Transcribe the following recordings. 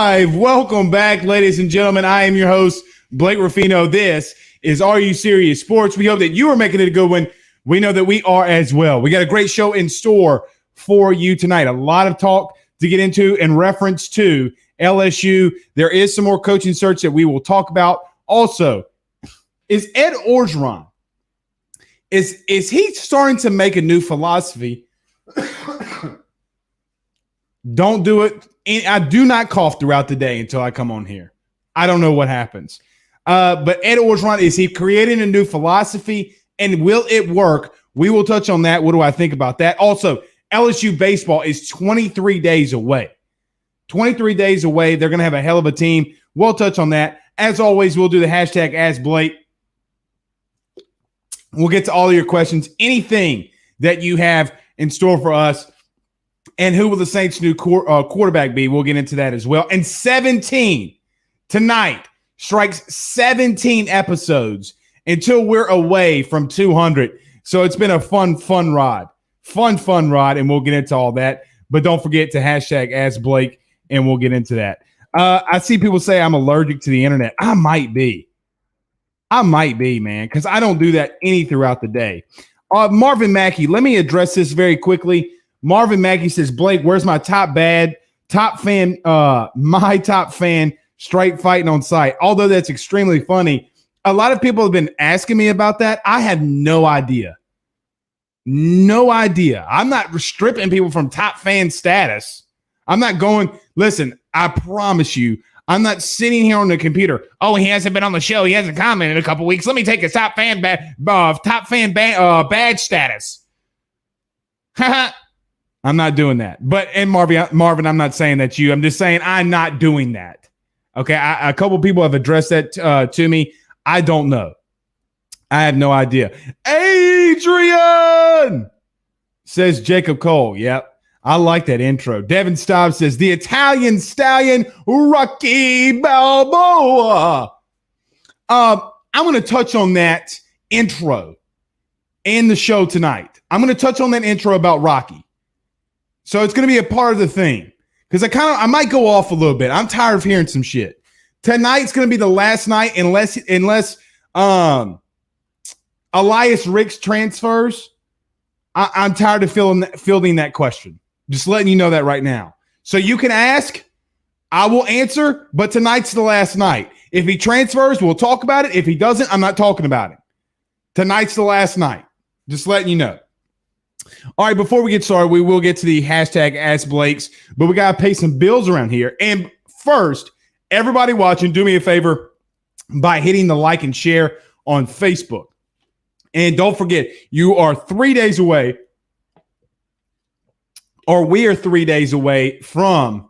live. Welcome back, ladies and gentlemen. I am your host, Blake Ruffino. This is Are You Serious Sports. We hope that you are making it a good one. We know that we are as well. We got a great show in store for you tonight. A lot of talk to get into in reference to LSU. There is some more coaching search that we will talk about. Also, is Ed Orgeron, is he starting to make a new philosophy? Don't do it. I do not cough throughout the day until I come on here. I don't know what happens. But Ed Orgeron, is he creating a new philosophy, and will it work? We will touch on that. What do I think about that? Also, LSU baseball is 23 days away. 23 days away. They're going to have a hell of a team. We'll touch on that. As always, we'll do the hashtag Ask Blake. We'll get to all of your questions. Anything that you have in store for us. And who will the Saints' new quarterback be? We'll get into that as well. And 17 tonight strikes 17 episodes until we're away from 200. So it's been a fun ride. Fun ride, and we'll get into all that. But don't forget to hashtag Ask Blake, and we'll get into that. I see people say I'm allergic to the internet. I might be, man, because I don't do that any throughout the day. Marvin Mackey, let me address this very quickly. Marvin Mackey says, Blake, where's my top fan, straight fighting on site? Although that's extremely funny. A lot of people have been asking me about that. I have no idea. No idea. I'm not stripping people from top fan status. I'm not going, listen, I promise you, I'm not sitting here on the computer. Oh, he hasn't been on the show. He hasn't commented in a couple weeks. Let me take his top fan badge status. I'm not doing that. And Marvin, I'm not saying that's you. I'm just saying I'm not doing that. Okay, a couple people have addressed that to me. I don't know. I have no idea. Adrian says Jacob Cole. Yep, I like that intro. Devin Stobbs says the Italian stallion Rocky Balboa. I'm going to touch on that intro in the show tonight. I'm going to touch on that intro about Rocky. So it's going to be a part of the thing because I might go off a little bit. I'm tired of hearing some shit. Tonight's going to be the last night unless Elias Ricks transfers. I'm tired of fielding that question. Just letting you know that right now. So you can ask, I will answer, but tonight's the last night. If he transfers, we'll talk about it. If he doesn't, I'm not talking about it. Tonight's the last night. Just letting you know. All right, before we get started, we will get to the hashtag Ask Blakes, but we got to pay some bills around here. And first, everybody watching, do me a favor by hitting the like and share on Facebook. And don't forget, you are 3 days away, or we are 3 days away from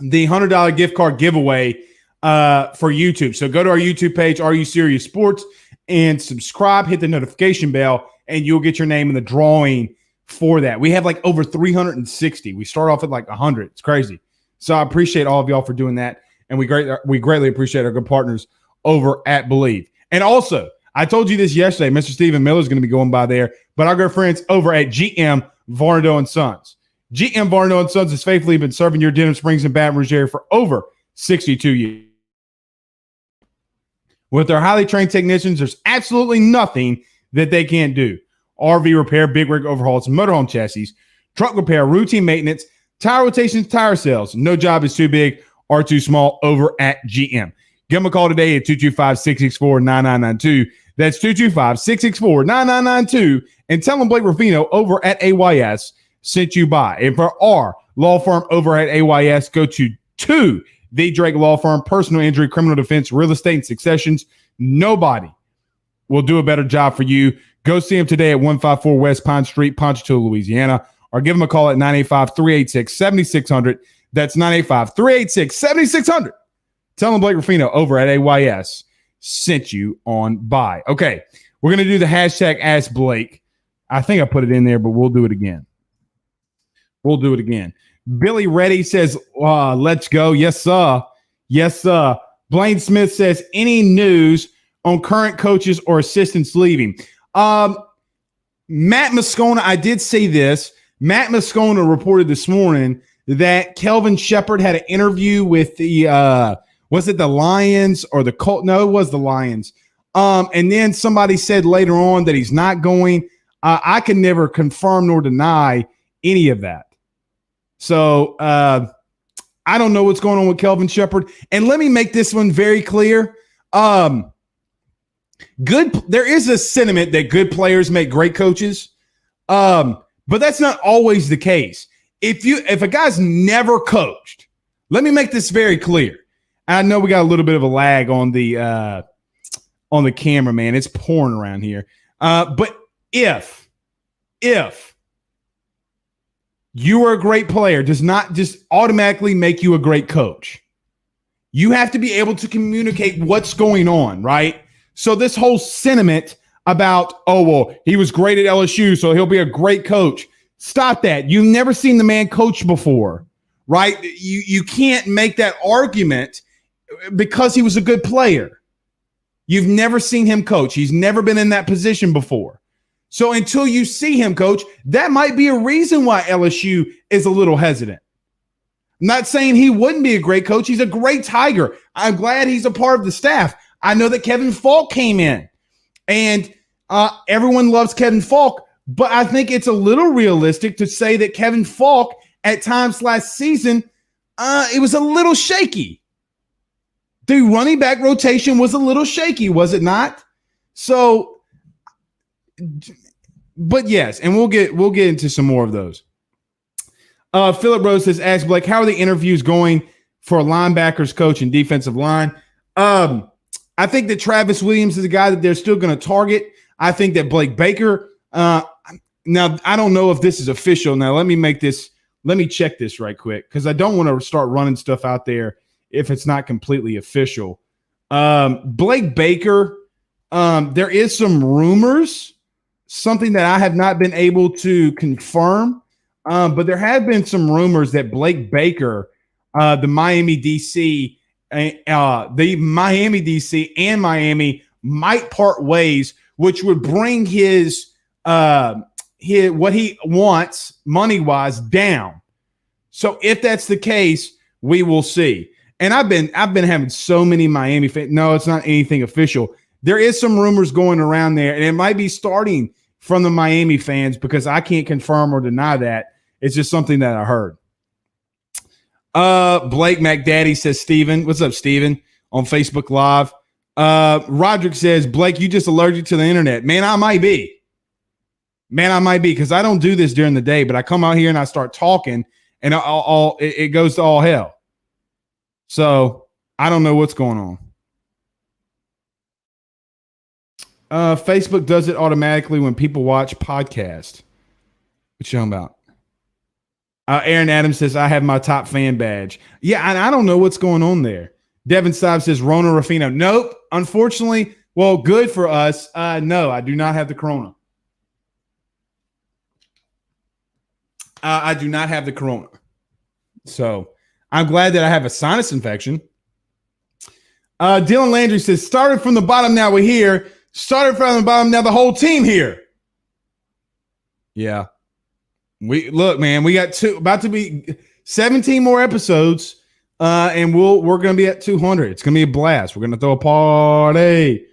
the $100 gift card giveaway for YouTube. So go to our YouTube page, Are You Serious Sports, and subscribe, hit the notification bell, and you'll get your name in the drawing for that. We have like over 360. We start off at like 100. It's crazy. So I appreciate all of y'all for doing that. And we greatly appreciate our good partners over at Believe. And also, I told you this yesterday, Mr. Stephen Miller is going to be going by there, but our good friends over at GM Varnado & Sons. GM Varnado & Sons has faithfully been serving your Denham Springs and Baton Rouge area for over 62 years. With their highly trained technicians, there's absolutely nothing that they can't do. RV repair, big rig overhauls, motorhome chassis, truck repair, routine maintenance, tire rotations, tire sales. No job is too big or too small over at GM. Give them a call today at 225-664-9992. That's 225-664-9992. And tell them Blake Ruffino over at AYS sent you by. And for our law firm over at AYS, go to the Drake Law Firm, personal injury, criminal defense, real estate, and successions. Nobody will do a better job for you. Go see them today at 154 West Pine Street, Ponchatoula, Louisiana, or give them a call at 985-386-7600. That's 985-386-7600. Tell them Blake Ruffino over at AYS sent you on by. Okay, we're going to do the hashtag Ask Blake. I think I put it in there, but we'll do it again. Billy Reddy says, let's go. Yes, sir. Blaine Smith says, any news on current coaches or assistants leaving? Matt Moscona, I did say this. Matt Moscona reported this morning that Kelvin Shepherd had an interview with the was it the Lions or the Colts? No, it was the Lions. And then somebody said later on that he's not going. I can never confirm nor deny any of that. So I don't know what's going on with Kelvin Shepherd. And let me make this one very clear. There is a sentiment that good players make great coaches. But that's not always the case. If a guy's never coached, let me make this very clear. I know we got a little bit of a lag on the camera, man. It's pouring around here. But if you are a great player, does not just automatically make you a great coach. You have to be able to communicate what's going on, right? So this whole sentiment about, oh, well, he was great at LSU, so he'll be a great coach. Stop that. You've never seen the man coach before, right? You can't make that argument because he was a good player. You've never seen him coach. He's never been in that position before. So until you see him coach, that might be a reason why LSU is a little hesitant. I'm not saying he wouldn't be a great coach. He's a great Tiger. I'm glad he's a part of the staff. I know that Kevin Falk came in, and everyone loves Kevin Falk, but I think it's a little realistic to say that Kevin Falk at times last season, it was a little shaky. The running back rotation was a little shaky, was it not? So, but yes, and we'll get into some more of those. Philip Rose says, ask Blake, how are the interviews going for a linebackers coach and defensive line? I think that Travis Williams is a guy that they're still going to target. I think that Blake Baker, now I don't know if this is official. Now let me check this right quick because I don't want to start running stuff out there if it's not completely official. Blake Baker, there is some rumors, something that I have not been able to confirm, but there have been some rumors that Blake Baker, the Miami DC and Miami might part ways, which would bring his what he wants money-wise down. So if that's the case, we will see. And I've been having so many Miami fans. No, it's not anything official. There is some rumors going around there, and it might be starting from the Miami fans because I can't confirm or deny that. It's just something that I heard. Blake McDaddy says, Steven. What's up, Steven? On Facebook Live. Roderick says, Blake, you just allergic to the internet. Man, I might be because I don't do this during the day, but I come out here and I start talking and it goes to all hell. So I don't know what's going on. Facebook does it automatically when people watch podcasts. What you talking about? Aaron Adams says, I have my top fan badge. Yeah, and I don't know what's going on there. Devin Stives says, Rona Ruffino. Nope. Unfortunately, well, good for us. No, I do not have the corona. I do not have the corona. So I'm glad that I have a sinus infection. Dylan Landry says, started from the bottom, now we're here. Started from the bottom, now the whole team here. Yeah. We got about to be 17 more episodes, and we're going to be at 200. It's going to be a blast. We're going to throw a party.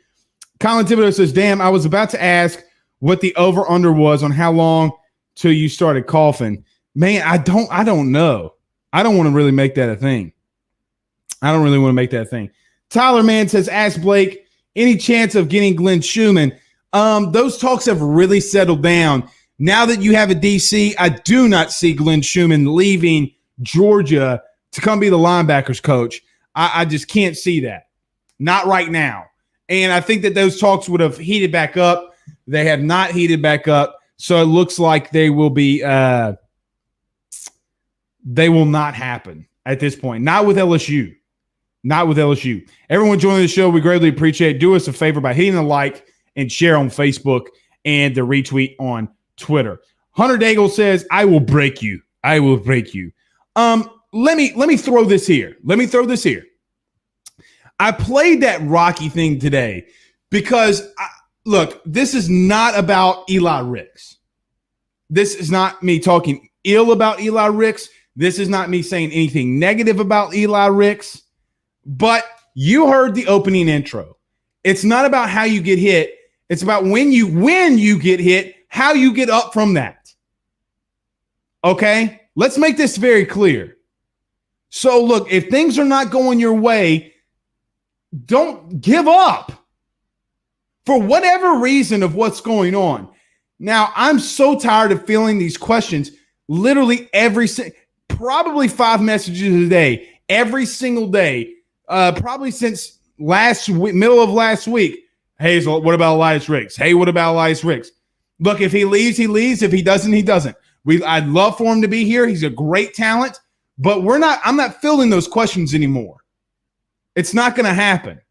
Colin Thibodeau says, damn, I was about to ask what the over-under was on how long till you started coughing. Man, I don't know. I don't want to really make that a thing. Tyler Mann says, ask Blake, any chance of getting Glenn Schumann? Those talks have really settled down. Now that you have a DC, I do not see Glenn Schumann leaving Georgia to come be the linebackers coach. I just can't see that. Not right now. And I think that those talks would have heated back up. They have not heated back up. So it looks like they will be they will not happen at this point. Not with LSU. Everyone joining the show, we greatly appreciate it. Do us a favor by hitting the like and share on Facebook and the retweet on Twitter. Hunter Daigle says, I will break you. Let me throw this here. I played that Rocky thing today because, look, this is not about Eli Ricks. This is not me talking ill about Eli Ricks. This is not me saying anything negative about Eli Ricks, but you heard the opening intro. It's not about how you get hit. It's about when you get hit, how you get up from that. Okay? Let's make this very clear. So look, if things are not going your way, don't give up for whatever reason of what's going on. Now, I'm so tired of feeling these questions literally probably 5 messages a day, every single day, probably since middle of last week. Hey, so what about Elias Ricks? Hey, what about Elias Ricks? Look, if he leaves, he leaves. If he doesn't, he doesn't. I'd love for him to be here. He's a great talent, but I'm not filling those questions anymore. It's not going to happen.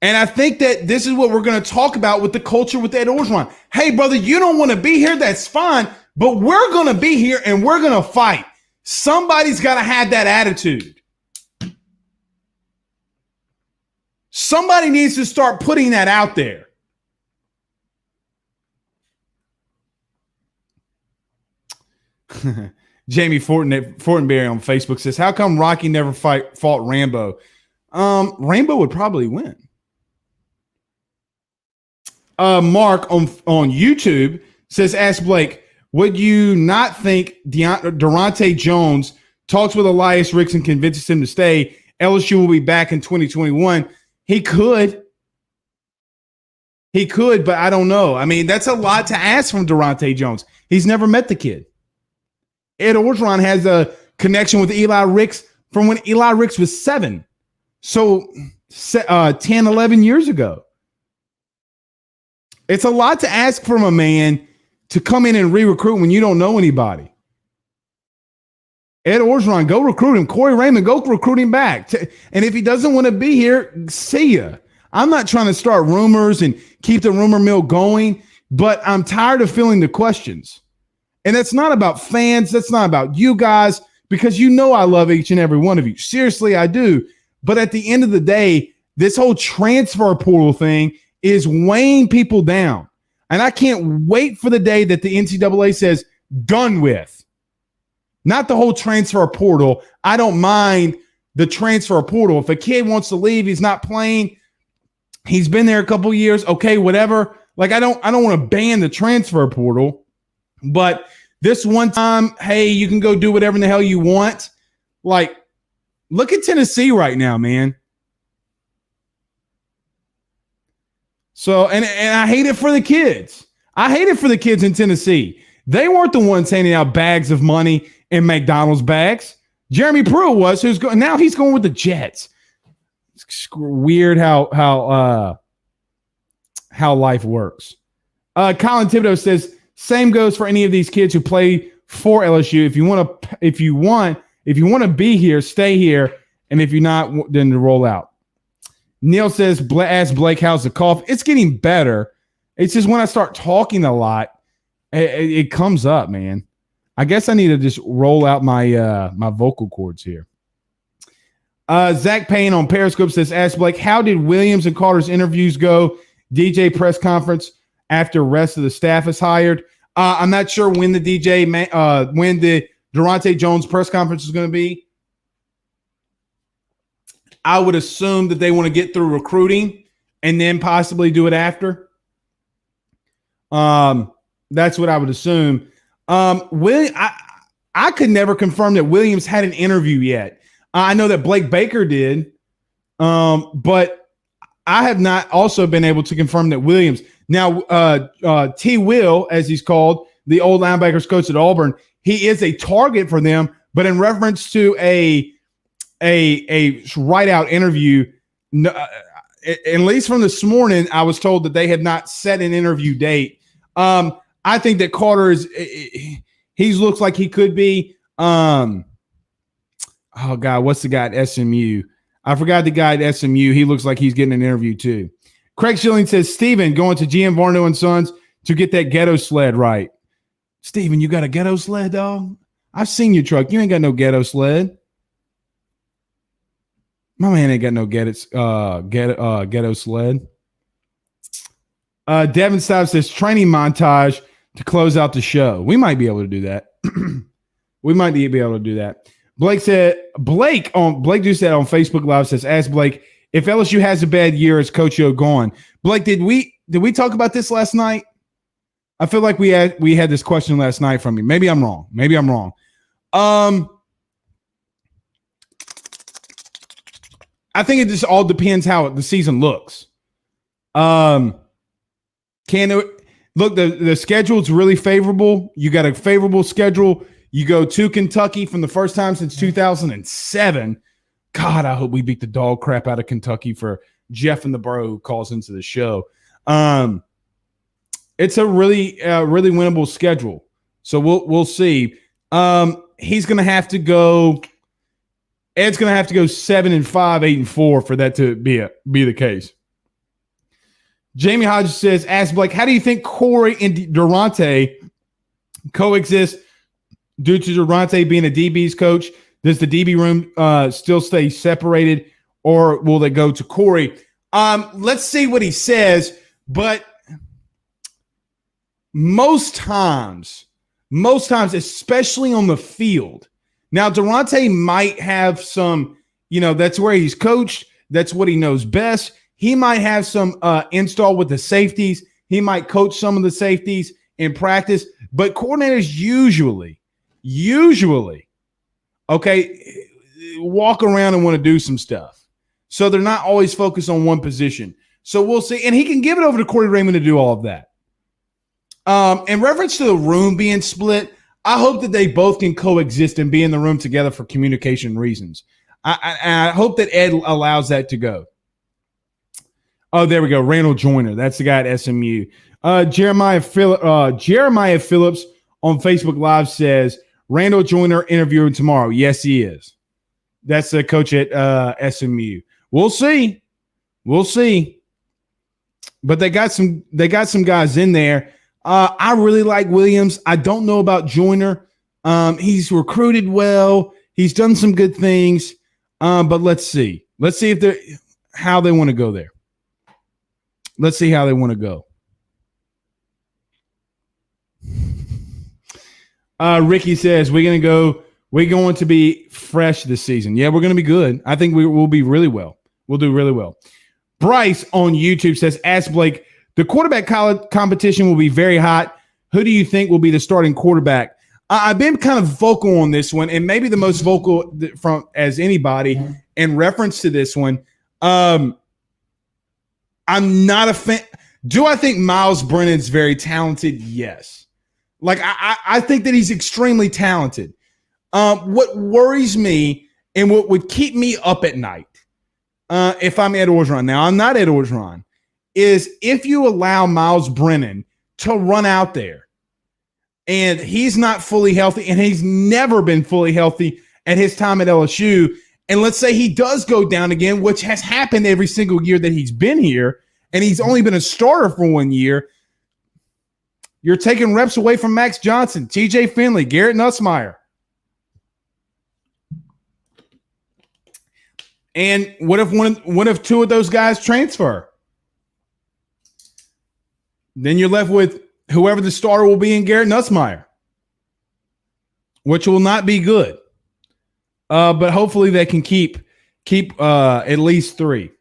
And I think that this is what we're going to talk about with the culture with Ed Orgeron. Hey, brother, you don't want to be here. That's fine. But we're going to be here and we're going to fight. Somebody's got to have that attitude. Somebody needs to start putting that out there. Jamie Fortenberry on Facebook says, how come Rocky never fought Rambo? Rambo would probably win. Mark on YouTube says, ask Blake, would you not think Durante Jones talks with Elias Ricks and convinces him to stay? LSU will be back in 2021. He could, but I don't know. I mean, that's a lot to ask from Durante Jones. He's never met the kid. Ed Orgeron has a connection with Eli Ricks from when Eli Ricks was 7. So 10, 11 years ago. It's a lot to ask from a man to come in and re-recruit when you don't know anybody. Ed Orgeron, go recruit him. Corey Raymond, go recruit him back. And if he doesn't want to be here, see ya. I'm not trying to start rumors and keep the rumor mill going, but I'm tired of filling the questions. And that's not about fans. That's not about you guys, because you know I love each and every one of you. Seriously, I do. But at the end of the day, this whole transfer portal thing is weighing people down. And I can't wait for the day that the NCAA says, done with. Not the whole transfer portal. I don't mind the transfer portal. If a kid wants to leave, he's not playing, he's been there a couple years, okay, whatever. Like, I don't want to ban the transfer portal. But this one time, hey, you can go do whatever in the hell you want. Like, look at Tennessee right now, man. So, and I hate it for the kids. I hate it for the kids in Tennessee. They weren't the ones handing out bags of money in McDonald's bags. Jeremy Pruitt was, who's going now. He's going with the Jets. It's weird how life works. Colin Thibodeau says, same goes for any of these kids who play for LSU. If you want to be here, stay here, and if you're not, then roll out. Neil says, ask Blake, how's the cough? It's getting better. It's just when I start talking a lot, it comes up, man. I guess I need to just roll out my my vocal cords here. Zach Payne on Periscope says, ask Blake, how did Williams and Carter's interviews go? DJ press conference after rest of the staff is hired. I'm not sure when the when the Durante Jones press conference is going to be. I would assume that they want to get through recruiting and then possibly do it after. That's what I would assume. I could never confirm that Williams had an interview yet. I know that Blake Baker did, but I have not also been able to confirm that Williams. Now, T. Will, as he's called, the old linebackers coach at Auburn, he is a target for them, but in reference to a write-out interview, at least from this morning, I was told that they had not set an interview date. I think that Carter he looks like he could be. Oh God, what's the guy at SMU? I forgot the guy at SMU. He looks like he's getting an interview too. Craig Schilling says, Steven, going to GM Varno and Sons to get that ghetto sled right. Steven, you got a ghetto sled, dog? I've seen your truck. You ain't got no ghetto sled. My man ain't got no ghetto sled. Devin Stiles says, training montage to close out the show. We might be able to do that. We might be able to do that. Blake do said on Facebook Live says, ask Blake if LSU has a bad year, is Coach O gone? Blake, did we talk about this last night? I feel like we had this question last night from you. Maybe I'm wrong. I think it just all depends how the season looks. The schedule's really favorable. You got a favorable schedule. You go to Kentucky from the first time since 2007. God, I hope we beat the dog crap out of Kentucky for Jeff and the bro who calls into the show. It's a really winnable schedule. So we'll see. He's going to have to go. Ed's going to have to go 7-5, 8-4 for that to be the case. Jamie Hodges says, ask Blake, how do you think Corey and Durante coexist due to Durante being a DB's coach? Does the DB room still stay separated, or will they go to Corey? Let's see what he says, but most times, especially on the field. Now, Durante might have some, that's where he's coached. That's what he knows best. He might have some install with the safeties. He might coach some of the safeties in practice. But coordinators usually, walk around and want to do some stuff. So they're not always focused on one position. So we'll see. And he can give it over to Corey Raymond to do all of that. In reference to the room being split, I hope that they both can coexist and be in the room together for communication reasons. I hope that Ed allows that to go. Oh, there we go. Randall Joyner. That's the guy at SMU. Jeremiah Phillips on Facebook Live says, Randall Joyner interviewing tomorrow. Yes, he is. That's the coach at SMU. We'll see. But they got some guys in there. I really like Williams. I don't know about Joyner. He's recruited well. He's done some good things. But let's see. Let's see how they want to go there. Let's see how they want to go. Ricky says we're going to be fresh this season. Yeah, we're going to be good. I think we'll be really well. We'll do really well. Bryce on YouTube says, ask Blake, the quarterback college competition will be very hot. Who do you think will be the starting quarterback? I've been kind of vocal on this one, and maybe the most vocal from as anybody in reference to this one. I'm not a fan. Do I think Miles Brennan's very talented? Yes. Like, I think that he's extremely talented. What worries me and what would keep me up at night, if I'm Ed Orgeron, now I'm not Ed Orgeron, is if you allow Miles Brennan to run out there and he's not fully healthy, and he's never been fully healthy at his time at LSU, and let's say he does go down again, which has happened every single year that he's been here, and he's only been a starter for 1 year, you're taking reps away from Max Johnson, TJ Finley, Garrett Nussmeier. And what if two of those guys transfer? Then you're left with whoever the starter will be in Garrett Nussmeier, which will not be good. But hopefully they can keep at least three.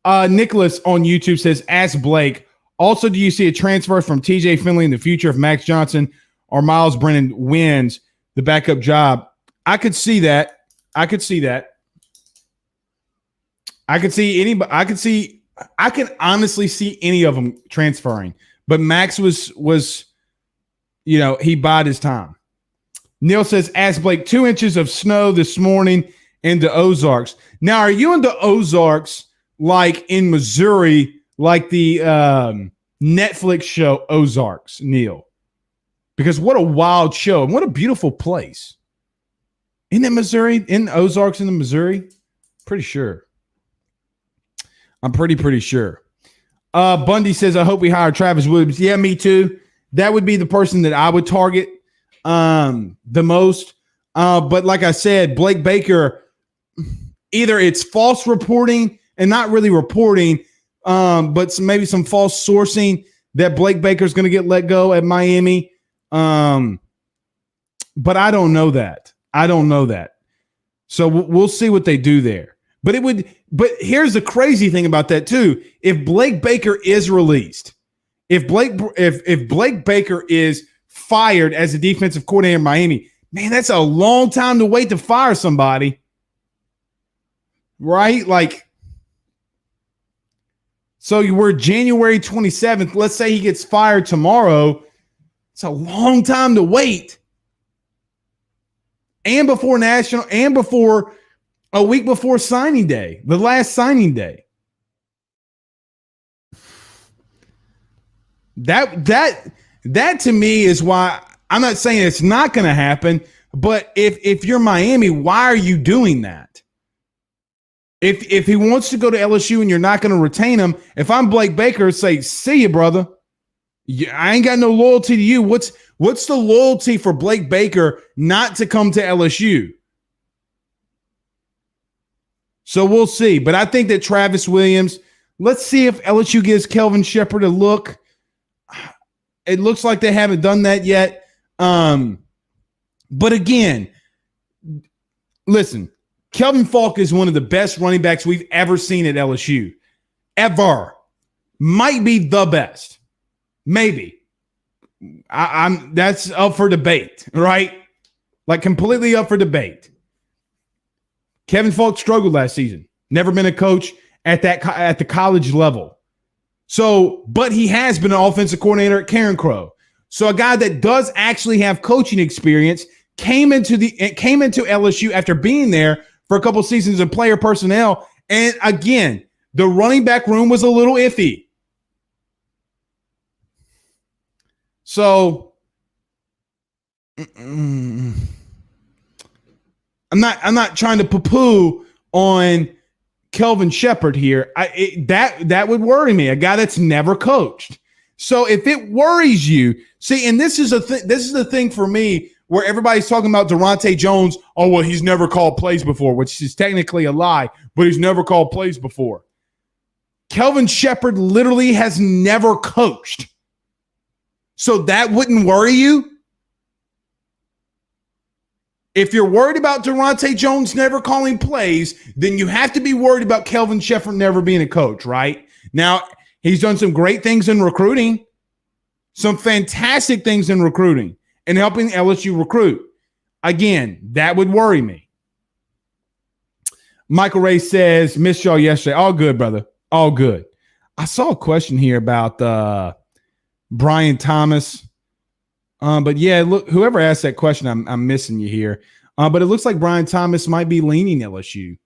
Nicholas on YouTube says, ask Blake, also, do you see a transfer from TJ Finley in the future if Max Johnson or Miles Brennan wins the backup job? I could see that. I can honestly see any of them transferring. But Max was he bided his time. Neil says, ask Blake, 2 inches of snow this morning in the Ozarks. Now, are you in the Ozarks like in Missouri, like the Netflix show Ozarks, Neil? Because what a wild show and what a beautiful place. Isn't it Missouri? In Ozarks in the Missouri? Pretty sure. I'm pretty sure. Bundy says, I hope we hire Travis Williams. Yeah, me too. That would be the person that I would target the most. But like I said, Blake Baker, either it's false reporting and not really reporting, but maybe some false sourcing that Blake Baker's going to get let go at Miami. But I don't know that. So we'll see what they do there. But here's the crazy thing about that too. If Blake Baker is released, if Blake Baker is fired as a defensive coordinator in Miami, man, that's a long time to wait to fire somebody. Right? Like, so we're January 27th. Let's say he gets fired tomorrow. It's a long time to wait. And before a week before signing day, the last signing day. That to me is why I'm not saying it's not going to happen, but if you're Miami, why are you doing that? If he wants to go to LSU and you're not going to retain him, if I'm Blake Baker, say, see you, brother. I ain't got no loyalty to you. What's the loyalty for Blake Baker not to come to LSU? So we'll see. But I think that Travis Williams, let's see if LSU gives Kelvin Shepherd a look. It looks like they haven't done that yet. But again, listen, Kelvin Falk is one of the best running backs we've ever seen at LSU. Ever. Might be the best. Maybe. That's up for debate, right? Like completely up for debate. Kevin Falk struggled last season. Never been a coach at the college level. So, but he has been an offensive coordinator at Karen Crow. So a guy that does actually have coaching experience came into LSU after being there for a couple seasons in player personnel. And again, the running back room was a little iffy. So I'm not trying to poo-poo on Kelvin Shepherd here. That would worry me. A guy that's never coached. So if it worries you, see, and this is the thing for me where everybody's talking about Durante Jones. Oh, well, he's never called plays before, which is technically a lie, but he's never called plays before. Kelvin Shepherd literally has never coached. So that wouldn't worry you? If you're worried about Durante Jones never calling plays, then you have to be worried about Kelvin Shepherd never being a coach, right? Now, he's done some great things in recruiting, some fantastic things in recruiting, and helping LSU recruit. Again, that would worry me. Michael Ray says, missed y'all yesterday. All good, brother. All good. I saw a question here about Brian Thomas. But yeah, look, whoever asked that question, I'm missing you here. But it looks like Brian Thomas might be leaning LSU.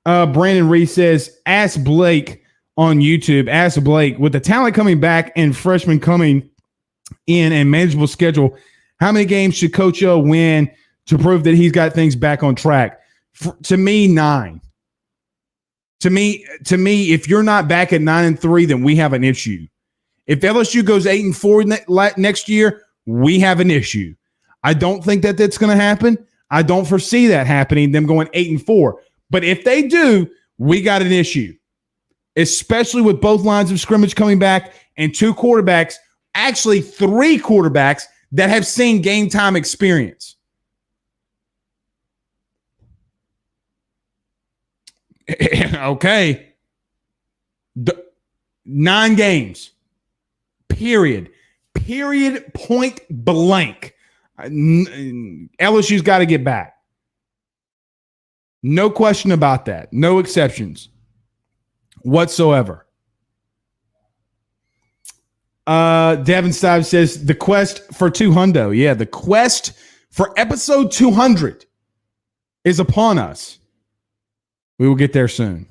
Brandon Reed says, ask Blake on YouTube. Ask Blake, with the talent coming back and freshmen coming in and manageable schedule, how many games should Coach O win to prove that he's got things back on track? To me, 9. To me, if you're not back at 9-3, then we have an issue. If LSU goes 8-4 next year, we have an issue. I don't think that that's going to happen. I don't foresee that happening, them going 8-4. But if they do, we got an issue, especially with both lines of scrimmage coming back and 2 quarterbacks, actually 3 quarterbacks that have seen game time experience. Okay. 9 games. Period, point blank. LSU's got to get back. No question about that. No exceptions whatsoever. Devin Stives says, the quest for 200. Yeah, the quest for episode 200 is upon us. We will get there soon.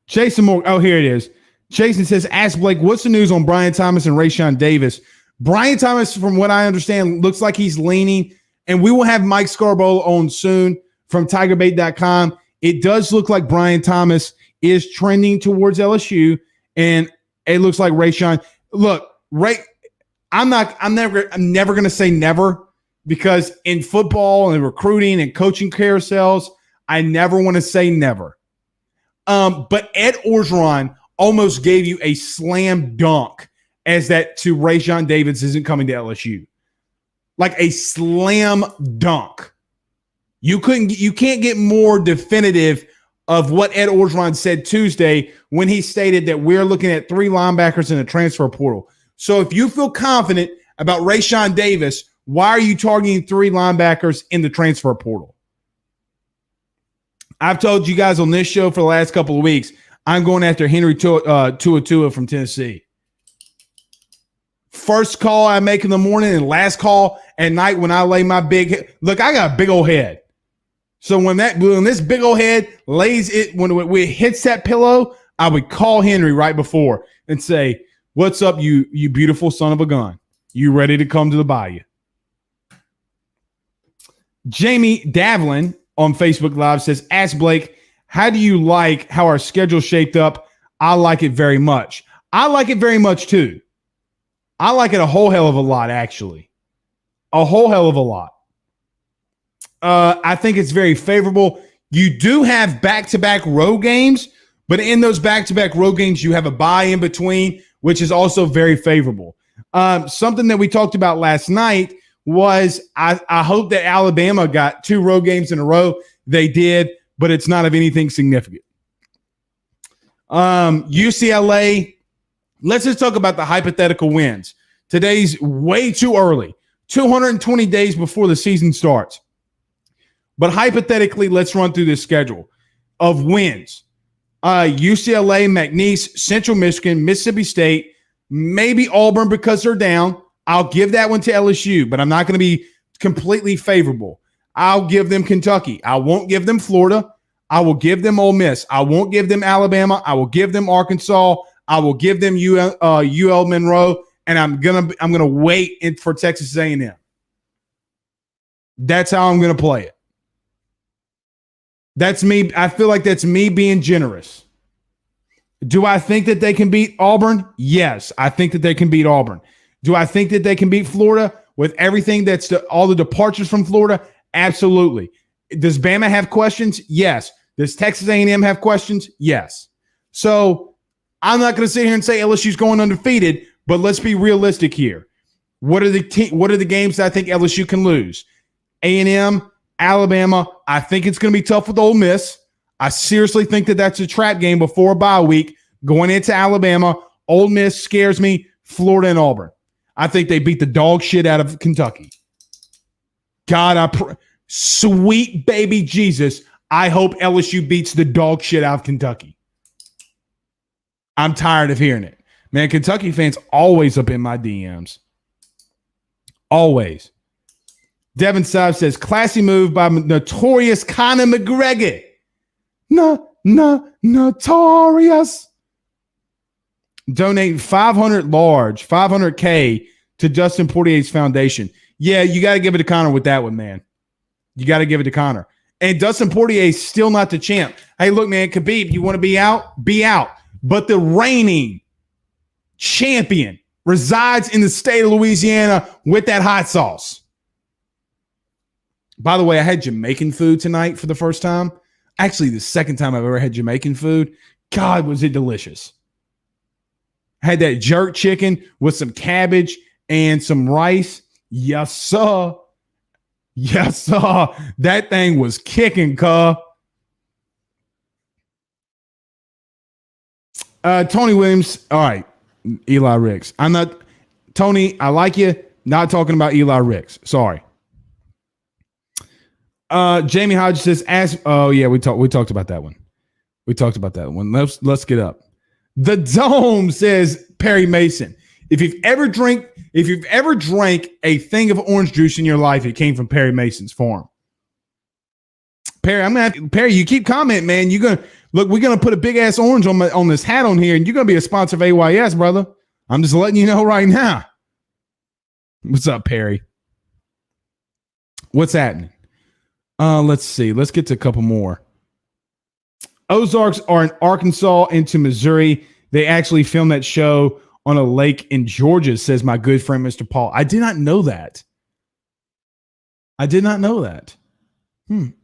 Jason Moore. Oh, here it is. Jason says, ask Blake, what's the news on Brian Thomas and Rayshawn Davis? Brian Thomas, from what I understand, looks like he's leaning, and we will have Mike Scarborough on soon from TigerBait.com. It does look like Brian Thomas is trending towards LSU, and it looks like Rayshawn. Look, I'm never going to say never, because in football and recruiting and coaching carousels, I never want to say never. But Ed Orgeron almost gave you a slam dunk as that to Rayshawn Davis isn't coming to LSU. Like a slam dunk. You can't get more definitive of what Ed Orgeron said Tuesday when he stated that we're looking at 3 linebackers in the transfer portal. So if you feel confident about Rayshawn Davis, why are you targeting 3 linebackers in the transfer portal? I've told you guys on this show for the last couple of weeks, I'm going after Henry Tua from Tennessee. First call I make in the morning and last call at night when I lay my big head. Look, I got a big old head. So when this big old head lays it, when it hits that pillow, I would call Henry right before and say, "What's up, you beautiful son of a gun? You ready to come to the bayou?" Jamie Davlin on Facebook Live says, "Ask Blake, how do you like how our schedule shaped up? I like it very much." I like it very much too. I like it a whole hell of a lot, actually. A whole hell of a lot. I think it's very favorable. You do have back-to-back road games, but in those back-to-back road games, you have a bye in between, which is also very favorable. Something that we talked about last night was I hope that Alabama got 2 road games in a row. They did, but it's not of anything significant. UCLA, let's just talk about the hypothetical wins. Today's way too early, 220 days before the season starts. But hypothetically, let's run through this schedule of wins. UCLA, McNeese, Central Michigan, Mississippi State, maybe Auburn because they're down. I'll give that one to LSU, but I'm not going to be completely favorable. I'll give them Kentucky. I won't give them Florida. I will give them Ole Miss. I won't give them Alabama. I will give them Arkansas. I will give them UL Monroe, and I'm gonna wait for Texas A&M. That's how I'm gonna play it. That's me. I feel like that's me being generous. Do I think that they can beat Auburn? Yes, I think that they can beat Auburn. Do I think that they can beat Florida with everything all the departures from Florida? Absolutely. Does Bama have questions? Yes. Does Texas A&M have questions? Yes. So I'm not going to sit here and say LSU's going undefeated, but let's be realistic here. What are the games that I think LSU can lose? A&M, Alabama. I think it's going to be tough with Ole Miss. I seriously think that that's a trap game before a bye week going into Alabama. Ole Miss scares me. Florida and Auburn. I think they beat the dog shit out of Kentucky. God, sweet baby Jesus, I hope LSU beats the dog shit out of Kentucky. I'm tired of hearing it. Man, Kentucky fans always up in my DMs. Always. Devin Saab says, classy move by notorious Conor McGregor. Notorious. Donate 500K to Dustin Poirier's foundation. Yeah, you got to give it to Conor with that one, man. You got to give it to Conor. And Dustin Poirier is still not the champ. Hey, look, man, Khabib, you want to be out? Be out. But the reigning champion resides in the state of Louisiana with that hot sauce. By the way, I had Jamaican food tonight for the first time. Actually, the second time I've ever had Jamaican food. God, was it delicious. I had that jerk chicken with some cabbage and some rice. Yes, sir. Yes, sir. That thing was kicking, cuh. Tony Williams. All right. Eli Ricks. I'm not Tony. I like you. Not talking about Eli Ricks. Sorry. Jamie Hodge says, oh yeah, we talked about that one. We talked about that one. Let's get up. The Dome says Perry Mason. If you've ever drank a thing of orange juice in your life, it came from Perry Mason's farm. Perry, you keep commenting, man. We're gonna put a big ass orange on this hat on here, and you're gonna be a sponsor of AYS, brother. I'm just letting you know right now. What's up, Perry? What's happening? Let's see. Let's get to a couple more. Ozarks are in Arkansas into Missouri. They actually filmed that show on a lake in Georgia, says my good friend, Mr. Paul. I did not know that.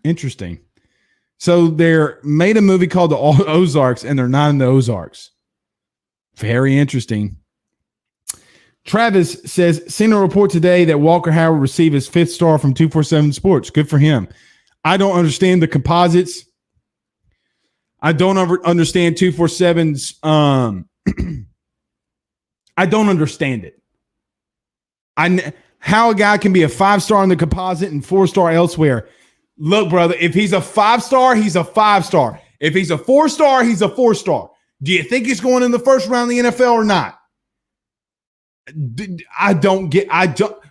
Interesting. So they made a movie called The Ozarks, and they're not in the Ozarks. Very interesting. Travis says, seen a report today that Walker Howard received his 5th star from 247 Sports. Good for him. I don't understand the composites. I don't understand 247's. I don't understand it. How a guy can be a 5-star in the composite and 4-star elsewhere. Look, brother, if he's a 5-star, he's a 5-star. If he's a 4-star, he's a 4-star. Do you think he's going in the first round of the NFL or not? I don't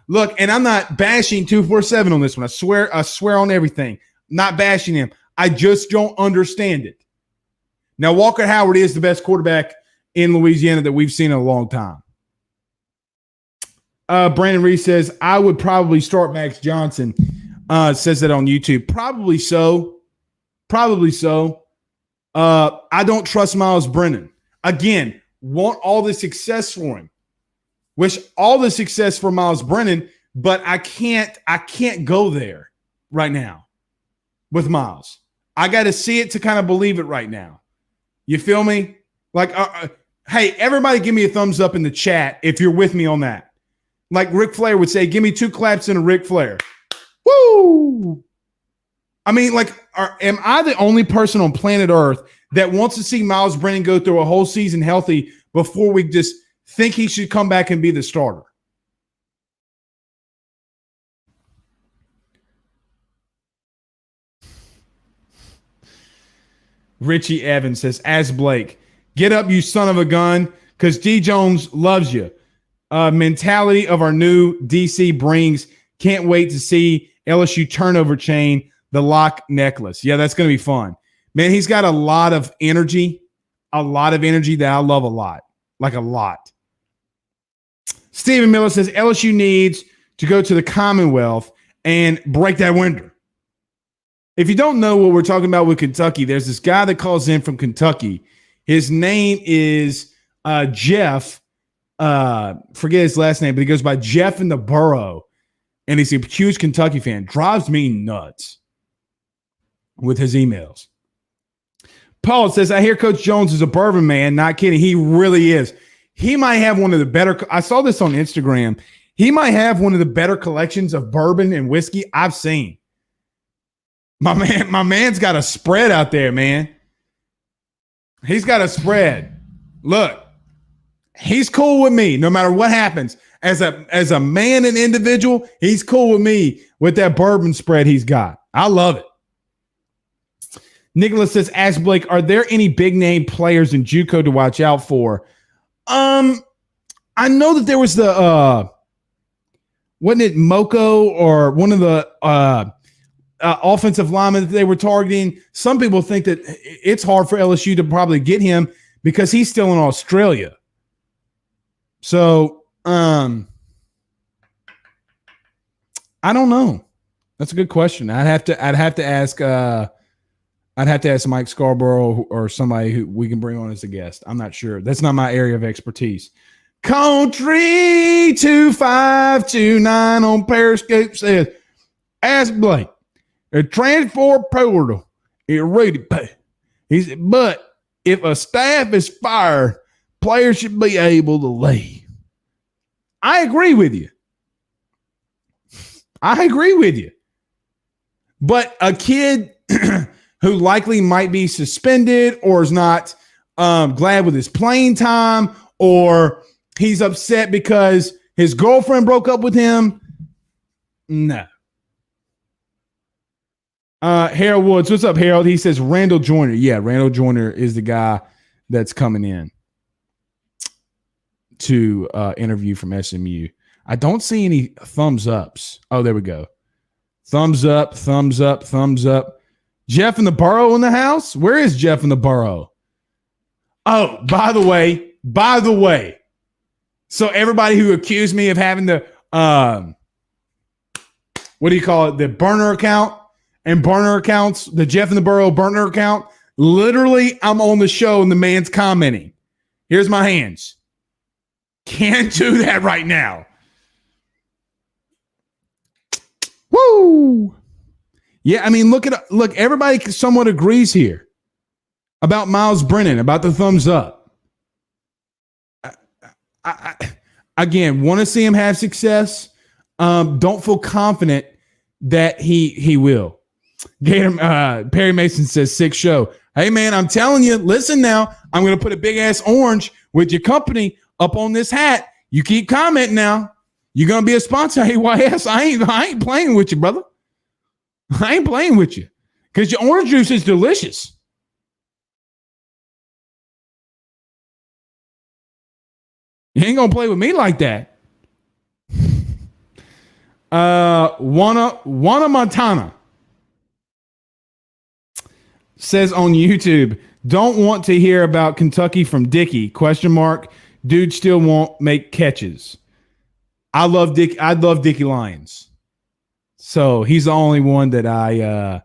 look, and I'm not bashing 247 on this one. I swear on everything. Not bashing him. I just don't understand it. Now, Walker Howard is the best quarterback in Louisiana that we've seen in a long time. Brandon Reese says, I would probably start Max Johnson. Says that on YouTube. Probably so. I don't trust Miles Brennan. Again, want all the success for him. Wish all the success for Miles Brennan, but I can't go there right now with Miles. I got to see it to kind of believe it right now. You feel me? Like, hey, everybody give me a thumbs up in the chat if you're with me on that. Like Ric Flair would say, give me 2 claps and a Ric Flair. Woo! I mean, like, am I the only person on planet Earth that wants to see Miles Brennan go through a whole season healthy before we just think he should come back and be the starter? Richie Evans says, ask Blake, get up, you son of a gun, because D. Jones loves you. Mentality of our new DC brings. Can't wait to see LSU turnover chain, the lock necklace. Yeah, that's going to be fun. Man, he's got a lot of energy that I love a lot, like a lot. Stephen Miller says LSU needs to go to the Commonwealth and break that window. If you don't know what we're talking about with Kentucky, there's this guy that calls in from Kentucky. His name is Jeff. Forget his last name, but he goes by Jeff in the Borough. And he's a huge Kentucky fan. Drives me nuts with his emails. Paul says, I hear Coach Jones is a bourbon man. Not kidding. He really is. He might have one of the better. I saw this on Instagram. He might have one of the better collections of bourbon and whiskey I've seen. My man's got a spread out there, man. He's got a spread. Look, he's cool with me no matter what happens. As a man and individual, he's cool with me with that bourbon spread he's got. I love it. Nicholas says, ask Blake, are there any big name players in JUCO to watch out for? I know that there was the wasn't it Moko or one of the offensive linemen that they were targeting. Some people think that it's hard for LSU to probably get him because he's still in Australia. So I don't know. That's a good question. I'd have to ask Mike Scarborough or somebody who we can bring on as a guest. I'm not sure. That's not my area of expertise. Country 2529 on Periscope says, ask Blake, a transfer portal is ready to pay. He said, but if a staff is fired, players should be able to leave. I agree with you. But a kid who likely might be suspended or is not glad with his playing time, or he's upset because his girlfriend broke up with him. No. Harold Woods, what's up, Harold? He says Randall Joyner. Yeah, Randall Joyner is the guy that's coming in to interview from SMU. I don't see any thumbs ups. Oh, there we go. Thumbs up, thumbs up, thumbs up. Jeff in the Borough in the house? Where is Jeff in the Borough? Oh, by the way. So everybody who accused me of having the what do you call it? The burner account and burner accounts, the Jeff in the Borough burner account. Literally, I'm on the show and the man's commenting. Here's my hands. Can't do that right now. Woo! Yeah, I mean, look, everybody somewhat agrees here about Miles Brennan, about the thumbs up. again, want to see him have success. Don't feel confident that he will. Gator, Perry Mason says, sick show. Hey, man, I'm telling you, listen now. I'm going to put a big-ass orange with your company up on this hat. You keep commenting now. You're going to be a sponsor, AYS. I ain't playing with you, brother. I ain't playing with you because your orange juice is delicious. You ain't going to play with me like that. Juana Montana says on YouTube, don't want to hear about Kentucky from Dickey, ? Dude still won't make catches. I love Dickey Lyons. So he's the only one that I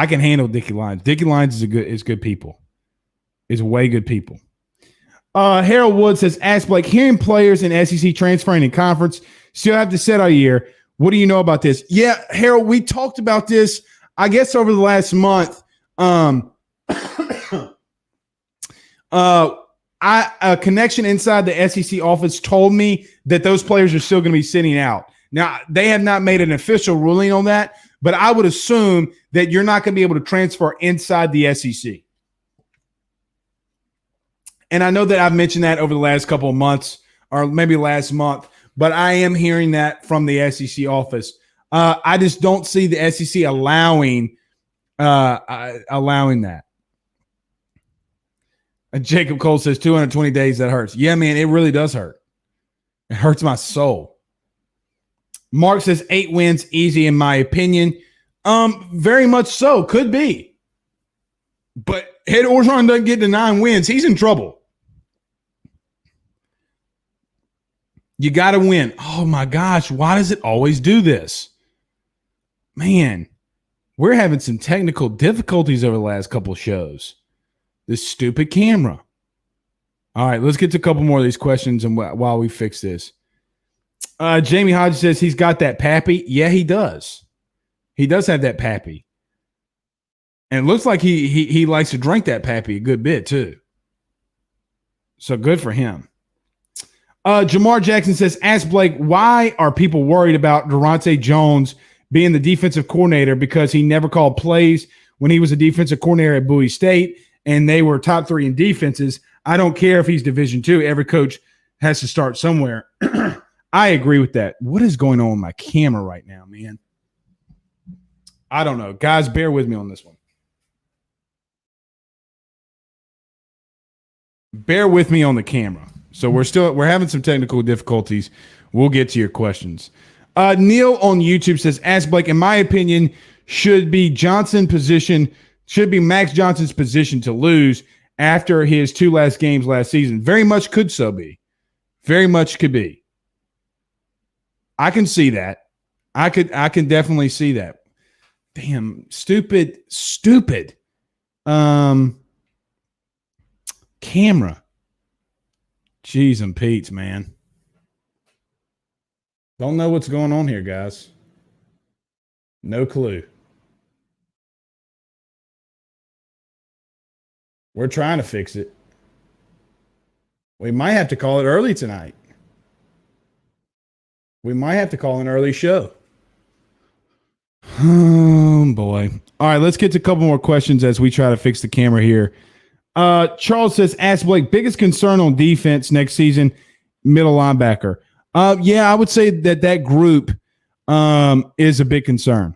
can handle Dickey Lyons. Dickey Lyons is good people. Is way good people. Harold Wood says, ask Blake, hearing players in SEC transferring in conference, still have to set our year. What do you know about this? Yeah, Harold, we talked about this, I guess, over the last month. A connection inside the SEC office told me that those players are still going to be sitting out. Now, they have not made an official ruling on that, but I would assume that you're not going to be able to transfer inside the SEC. And I know that I've mentioned that over the last couple of months or maybe last month, but I am hearing that from the SEC office. I just don't see the SEC allowing that. Jacob Cole says 220 days, that hurts. Yeah, man, it really does hurt. It hurts my soul. Mark says 8 wins, easy in my opinion. Very much so. Could be. But Head Orgeron doesn't get to 9 wins. He's in trouble. You got to win. Oh, my gosh. Why does it always do this? Man, we're having some technical difficulties over the last couple of shows. This stupid camera. All right, let's get to a couple more of these questions and while we fix this. Jamie Hodge says he's got that pappy. Yeah, he does. He does have that pappy. And it looks like he likes to drink that pappy a good bit too. So good for him. Jamar Jackson says, ask Blake, why are people worried about Durante Jones being the defensive coordinator? Because he never called plays when he was a defensive coordinator at Bowie State, and they were top 3 in defenses. I don't care if he's Division II. Every coach has to start somewhere. I agree with that. What is going on with my camera right now, man? I don't know. Guys, bear with me on this one. Bear with me on the camera. So we're having some technical difficulties. We'll get to your questions. Neil on YouTube says, ask Blake, in my opinion, should be Max Johnson's position to lose after his 2 last games last season. Very much could so be. Very much could be. I can see that. I can definitely see that. Damn, stupid camera. Jeez and Pete's, man. Don't know what's going on here, guys. No clue. We're trying to fix it. We might have to call it early tonight. We might have to call an early show. Oh, boy. All right, let's get to a couple more questions as we try to fix the camera here. Charles says, ask Blake, biggest concern on defense next season, middle linebacker. Yeah, I would say that group is a big concern.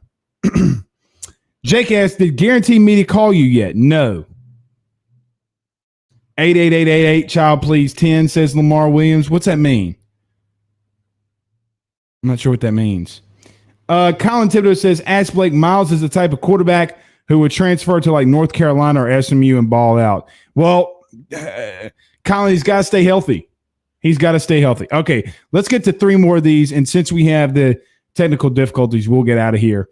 Jake asked, did Guarantee Media call you yet? No. 88888, child please 10, says Lamar Williams. What's that mean? I'm not sure what that means. Colin Thibodeau says, ask Blake, Miles is the type of quarterback who would transfer to like North Carolina or SMU and ball out. Well, Colin, he's got to stay healthy. He's got to stay healthy. Okay, let's get to 3 more of these. And since we have the technical difficulties, we'll get out of here.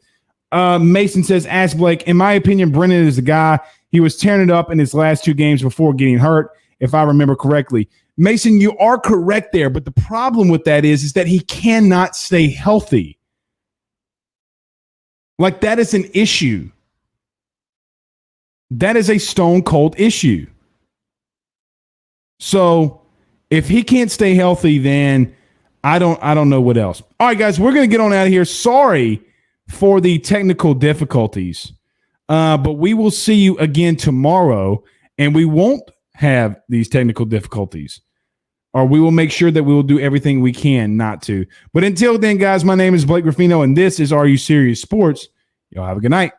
Mason says, ask Blake, in my opinion, Brennan is the guy. He was tearing it up in his last 2 games before getting hurt, if I remember correctly. Mason, you are correct there, but the problem with that is that he cannot stay healthy. Like, that is an issue. That is a stone cold issue. So if he can't stay healthy, then I don't know what else. All right, guys, we're going to get on out of here. Sorry for the technical difficulties, but we will see you again tomorrow, and we won't have these technical difficulties, or we will make sure that we will do everything we can not to. But until then, guys, my name is Blake Ruffino, and this is Are You Serious Sports. Y'all have a good night.